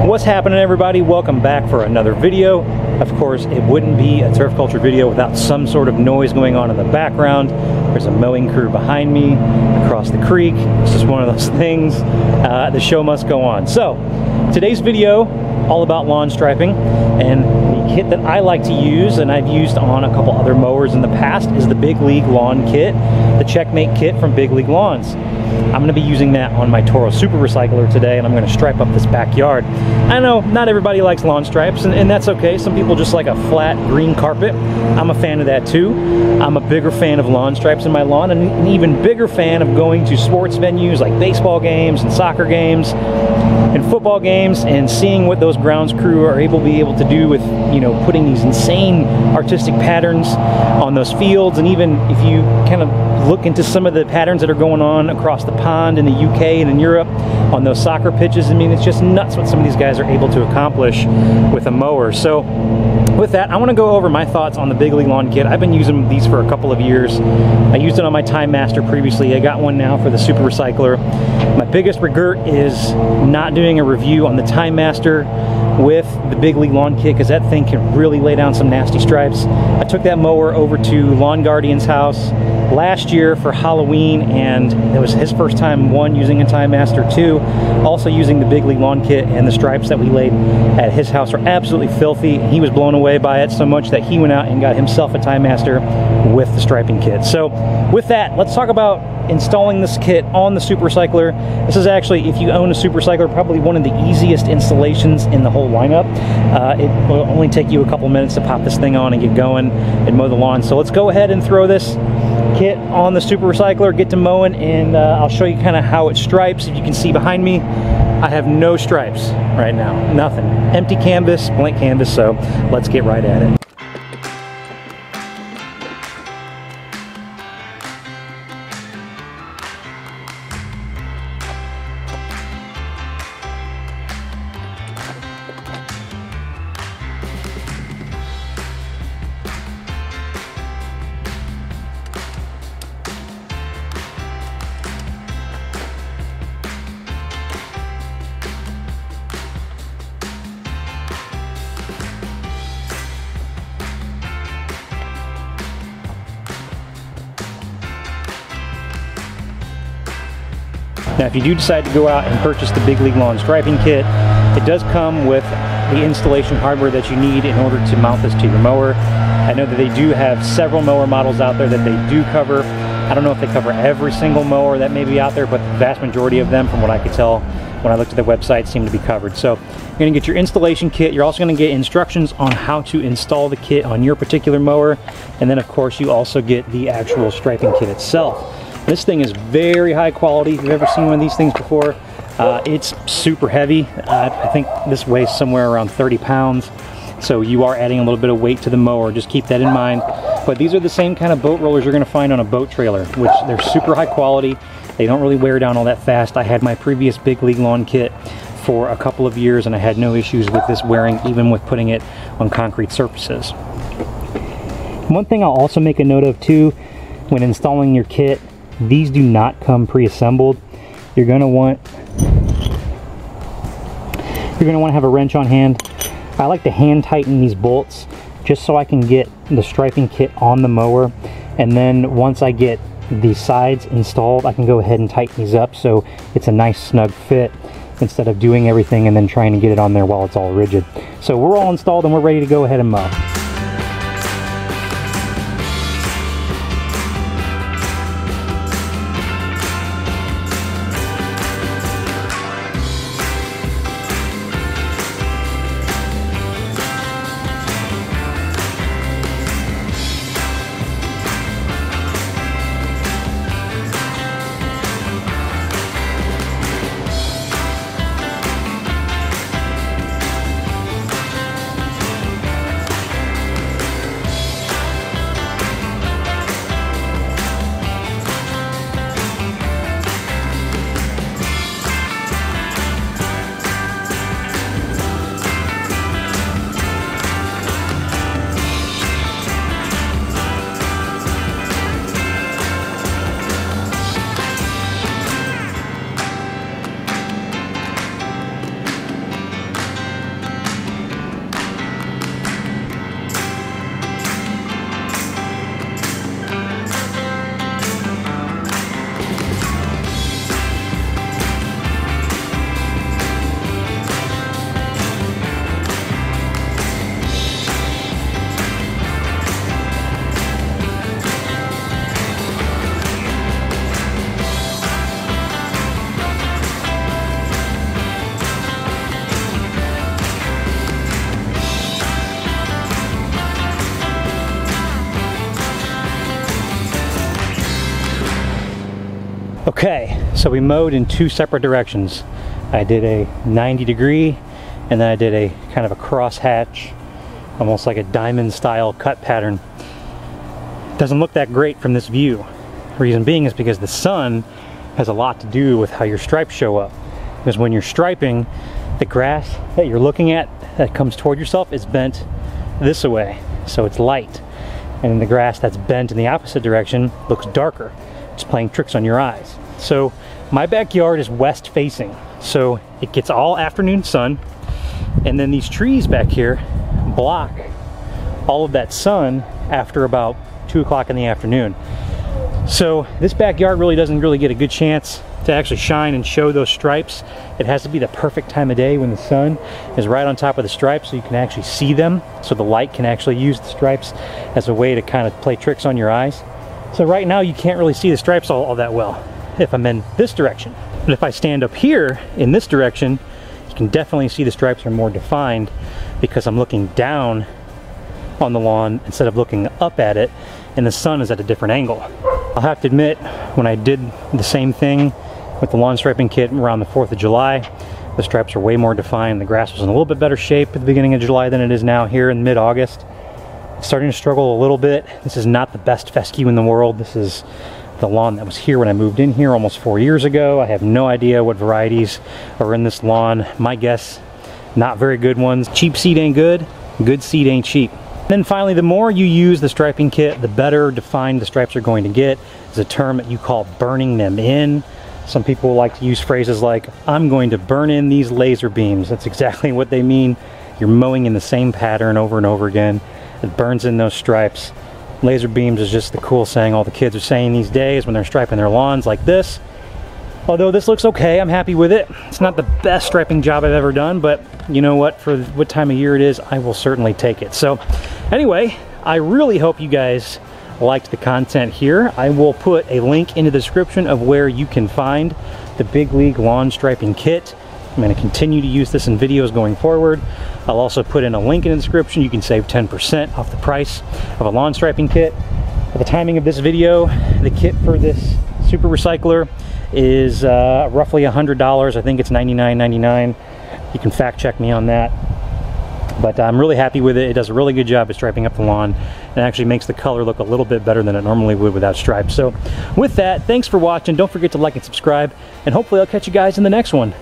What's happening, everybody? Welcome back for another video. Of course, it wouldn't be a turf culture video without some sort of noise going on in the background. There's a mowing crew behind me across the creek. It's just one of those things. The show must go on. So today's video, all about lawn striping, and the kit that I like to use and I've used on a couple other mowers in the past is the Big League Lawn Kit, the Checkmate kit from Big League Lawns. I'm going to be using that on my Toro Super Recycler today, and I'm going to stripe up this backyard. I know not everybody likes lawn stripes, and that's okay. Some people just like a flat green carpet. I'm a fan of that too. I'm a bigger fan of lawn stripes in my lawn, and an even bigger fan of going to sports venues like baseball games and soccer games and football games and seeing what those grounds crew are able to do with, you know, putting these insane artistic patterns on those fields. And even if you kind of look into some of the patterns that are going on across the pond in the UK and in Europe on those soccer pitches, I mean, it's just nuts what some of these guys are able to accomplish with a mower. So with that, I want to go over my thoughts on the Big League Lawn Kit. I've been using these for a couple of years. I used it on my Time Master previously. I got one now for the Super Recycler. My biggest regret is not doing a review on the Time Master with the Big League Lawn Kit, because that thing can really lay down some nasty stripes. I took that mower over to Lawn Guardian's house last year for Halloween, and it was his first time, one, using a Time Master, two, also using the Big League Lawn Kit, and the stripes that we laid at his house are absolutely filthy. He was blown away by it so much that he went out and got himself a Time Master with the striping kit. So with that, let's talk about installing this kit on the Super Recycler. This is actually, if you own a Super Recycler, probably one of the easiest installations in the whole lineup. It will only take you a couple minutes to pop this thing on and get going and mow the lawn. So let's go ahead and throw this kit on the Super Recycler, get to mowing, and I'll show you kind of how it stripes. If you can see behind me, I have no stripes right now, nothing. Empty canvas, blank canvas, so let's get right at it. Now, if you do decide to go out and purchase the Big League Lawn Striping Kit, it does come with the installation hardware that you need in order to mount this to your mower. I know that they do have several mower models out there that they do cover. I don't know if they cover every single mower that may be out there, but the vast majority of them, from what I could tell when I looked at their website, seem to be covered. So you're going to get your installation kit. You're also going to get instructions on how to install the kit on your particular mower. And then, of course, you also get the actual striping kit itself. This thing is very high quality. If you've ever seen one of these things before, it's super heavy. I think this weighs somewhere around 30 pounds. So you are adding a little bit of weight to the mower. Just keep that in mind. But these are the same kind of boat rollers you're going to find on a boat trailer, which they're super high quality. They don't really wear down all that fast. I had my previous Big League Lawn Kit for a couple of years, and I had no issues with this wearing, even with putting it on concrete surfaces. One thing I'll also make a note of too, when installing your kit, these do not come pre-assembled. You're going to want to have a wrench on hand. I like to hand tighten these bolts just so I can get the striping kit on the mower, and then once I get the sides installed, I can go ahead and tighten these up so it's a nice snug fit instead of doing everything and then trying to get it on there while it's all rigid. So we're all installed and we're ready to go ahead and mow. So we mowed in two separate directions. I did a 90-degree, and then I did a kind of a crosshatch, almost like a diamond style cut pattern. Doesn't look that great from this view. Reason being is because the sun has a lot to do with how your stripes show up. Because when you're striping, the grass that you're looking at that comes toward yourself is bent this way, so it's light. And the grass that's bent in the opposite direction looks darker. It's playing tricks on your eyes. So my backyard is west facing, so it gets all afternoon sun, and then these trees back here block all of that sun after about 2 o'clock in the afternoon. So this backyard really doesn't get a good chance to actually shine and show those stripes. It has to be the perfect time of day when the sun is right on top of the stripes so you can actually see them, so the light can actually use the stripes as a way to kind of play tricks on your eyes. So right now you can't really see the stripes all that well if I'm in this direction. But if I stand up here in this direction, you can definitely see the stripes are more defined because I'm looking down on the lawn instead of looking up at it, and the sun is at a different angle. I'll have to admit, when I did the same thing with the lawn striping kit around the 4th of July, the stripes are way more defined. The grass was in a little bit better shape at the beginning of July than it is now here in mid-August. Starting to struggle a little bit. This is not the best fescue in the world. This is the lawn that was here when I moved in here almost 4 years ago. I have no idea what varieties are in this lawn. My guess, not very good ones. Cheap seed ain't good, good seed ain't cheap. Then finally, the more you use the striping kit, the better defined the stripes are going to get. It's a term that you call burning them in. Some people like to use phrases like, I'm going to burn in these laser beams. That's exactly what they mean. You're mowing in the same pattern over and over again. It burns in those stripes. Laser beams is just the cool saying all the kids are saying these days when they're striping their lawns like this. Although this looks okay, I'm happy with it. It's not the best striping job I've ever done, but you know what, for what time of year it is, I will certainly take it. So anyway, I really hope you guys liked the content here. I will put a link in the description of where you can find the Big League Lawn Striping Kit. I'm going to continue to use this in videos going forward. I'll also put in a link in the description. You can save 10% off the price of a lawn striping kit. At the timing of this video, the kit for this super recycler is roughly $100. I think it's $99.99. You can fact check me on that. But I'm really happy with it. It does a really good job of striping up the lawn and actually makes the color look a little bit better than it normally would without stripes. So with that, thanks for watching. Don't forget to like and subscribe, and hopefully I'll catch you guys in the next one.